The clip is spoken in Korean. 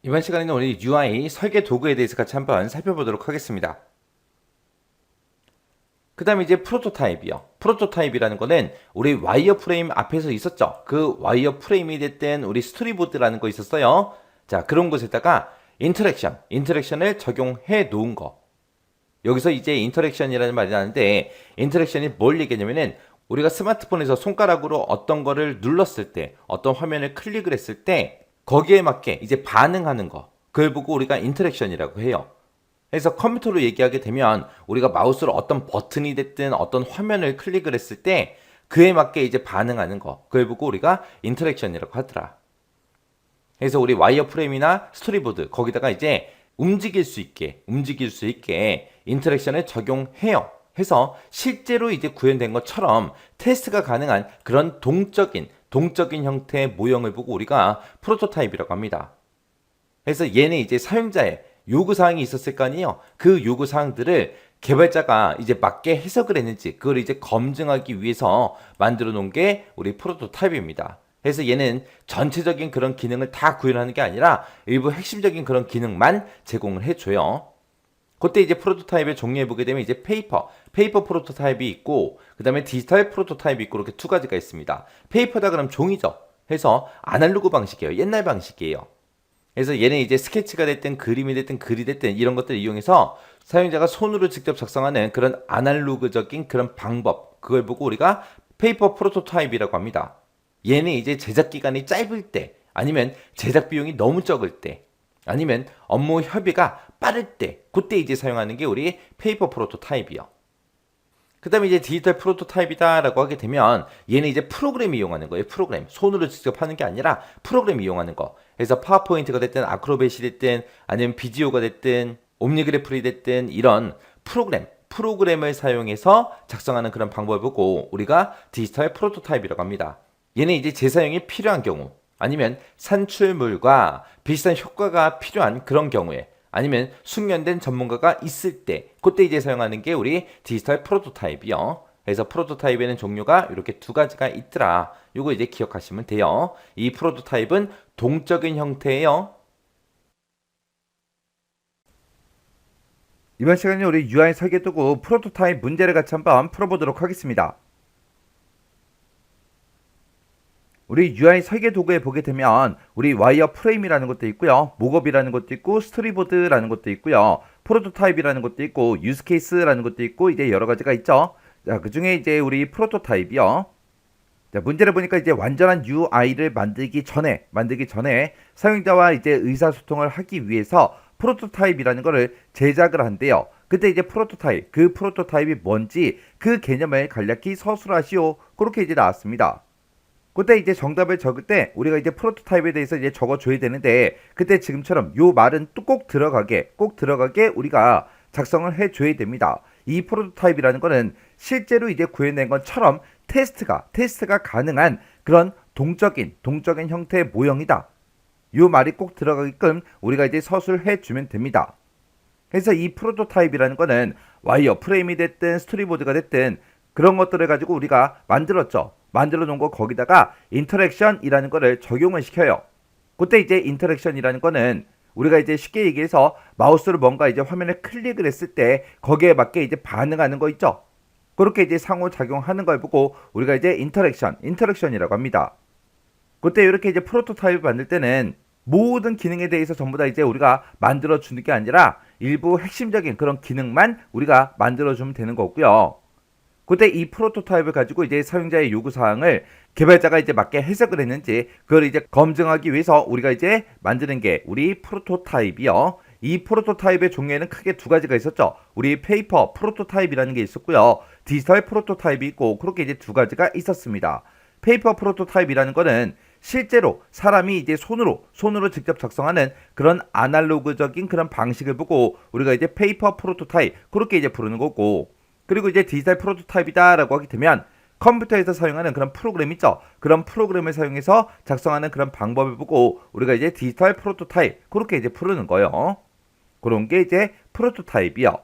이번 시간에는 우리 UI 설계 도구에 대해서 같이 한번 살펴보도록 하겠습니다. 그 다음에 이제 프로토타입이요. 프로토타입이라는 거는 우리 와이어 프레임 앞에서 있었죠. 그 와이어 프레임이 됐든 우리 스토리보드라는 거 있었어요. 자, 그런 곳에다가 인터랙션을 적용해 놓은 거. 여기서 이제 인터랙션이라는 말이 나는데 인터랙션이 뭘 얘기하냐면은 우리가 스마트폰에서 손가락으로 어떤 거를 눌렀을 때, 어떤 화면을 클릭을 했을 때 거기에 맞게 이제 반응하는 거. 그걸 보고 우리가 인터랙션이라고 해요. 그래서 컴퓨터로 얘기하게 되면 우리가 마우스로 어떤 버튼이 됐든 어떤 화면을 클릭을 했을 때 그에 맞게 이제 반응하는 거. 그걸 보고 우리가 인터랙션이라고 하더라. 그래서 우리 와이어 프레임이나 스토리보드 거기다가 이제 움직일 수 있게 인터랙션을 적용해요. 해서 실제로 이제 구현된 것처럼 테스트가 가능한 그런 동적인 형태의 모형을 보고 우리가 프로토타입이라고 합니다. 그래서 얘는 이제 사용자의 요구사항이 있었을 거 아니에요. 그 요구사항들을 개발자가 이제 맞게 해석을 했는지 그걸 이제 검증하기 위해서 만들어 놓은 게 우리 프로토타입입니다. 그래서 얘는 전체적인 그런 기능을 다 구현하는 게 아니라 일부 핵심적인 그런 기능만 제공을 해줘요. 그때 이제 프로토타입의 종류에 보게 되면 이제 페이퍼 프로토타입이 있고 그 다음에 디지털 프로토타입이 있고 이렇게 두 가지가 있습니다. 페이퍼다 그럼 종이죠. 해서 아날로그 방식이에요. 옛날 방식이에요. 그래서 얘는 이제 스케치가 됐든 그림이 됐든 글이 됐든 이런 것들을 이용해서 사용자가 손으로 직접 작성하는 그런 아날로그적인 그런 방법 그걸 보고 우리가 페이퍼 프로토타입이라고 합니다. 얘는 이제 제작 기간이 짧을 때 아니면 제작 비용이 너무 적을 때 아니면 업무 협의가 빠를 때 그때 이제 사용하는 게 우리 페이퍼 프로토타입이요. 그 다음에 이제 디지털 프로토타입이다라고 하게 되면 얘는 이제 프로그램 이용하는 거예요. 프로그램. 손으로 직접 하는 게 아니라 프로그램 이용하는 거. 그래서 파워포인트가 됐든 아크로벳이 됐든 아니면 비디오가 됐든 옴니그래플이 됐든 이런 프로그램을 사용해서 작성하는 그런 방법을 보고 우리가 디지털 프로토타입이라고 합니다. 얘는 이제 재사용이 필요한 경우 아니면 산출물과 비슷한 효과가 필요한 그런 경우에 아니면 숙련된 전문가가 있을 때 그때 이제 사용하는 게 우리 디지털 프로토타입이요. 그래서 프로토타입에는 종류가 이렇게 두 가지가 있더라. 요거 이제 기억하시면 돼요. 이 프로토타입은 동적인 형태예요. 이번 시간에 우리 UI 설계 도구 프로토타입 문제를 같이 한번 풀어보도록 하겠습니다. 우리 UI 설계 도구에 보게 되면 우리 와이어 프레임이라는 것도 있고요. 목업이라는 것도 있고 스토리보드라는 것도 있고요. 프로토타입이라는 것도 있고 유스케이스라는 것도 있고 이제 여러 가지가 있죠. 자, 그중에 이제 우리 프로토타입이요. 자, 문제를 보니까 이제 완전한 UI를 만들기 전에 사용자와 이제 의사소통을 하기 위해서 프로토타입이라는 거를 제작을 한대요. 그때 이제 그 프로토타입이 뭔지 그 개념을 간략히 서술하시오. 그렇게 이제 나왔습니다. 그때 이제 정답을 적을 때 우리가 이제 프로토타입에 대해서 이제 적어줘야 되는데 그때 지금처럼 요 말은 또 꼭 들어가게 우리가 작성을 해줘야 됩니다. 이 프로토타입이라는 거는 실제로 이제 구현된 것처럼 테스트가 가능한 그런 동적인 형태의 모형이다. 요 말이 꼭 들어가게끔 우리가 이제 서술해주면 됩니다. 그래서 이 프로토타입이라는 거는 와이어 프레임이 됐든 스토리보드가 됐든 그런 것들을 가지고 우리가 만들었죠. 만들어 놓은 거 거기다가 인터랙션이라는 거를 적용을 시켜요. 그때 이제 인터랙션이라는 거는 우리가 이제 쉽게 얘기해서 마우스로 뭔가 이제 화면을 클릭을 했을 때 거기에 맞게 이제 반응하는 거 있죠. 그렇게 이제 상호작용하는 걸 보고 우리가 이제 인터랙션이라고 합니다. 그때 이렇게 이제 프로토타입을 만들 때는 모든 기능에 대해서 전부 다 이제 우리가 만들어 주는 게 아니라 일부 핵심적인 그런 기능만 우리가 만들어 주면 되는 거고요. 그때 이 프로토타입을 가지고 이제 사용자의 요구사항을 개발자가 이제 맞게 해석을 했는지 그걸 이제 검증하기 위해서 우리가 이제 만드는 게 우리 프로토타입이요. 이 프로토타입의 종류에는 크게 두 가지가 있었죠. 우리 페이퍼 프로토타입이라는 게 있었고요. 디지털 프로토타입이 있고 그렇게 이제 두 가지가 있었습니다. 페이퍼 프로토타입이라는 거는 실제로 사람이 이제 손으로 직접 작성하는 그런 아날로그적인 그런 방식을 보고 우리가 이제 페이퍼 프로토타입 그렇게 이제 부르는 거고 그리고 이제 디지털 프로토타입이다라고 하게 되면 컴퓨터에서 사용하는 그런 프로그램 있죠. 그런 프로그램을 사용해서 작성하는 그런 방법을 보고 우리가 이제 디지털 프로토타입 그렇게 이제 부르는 거예요. 그런 게 이제 프로토타입이요.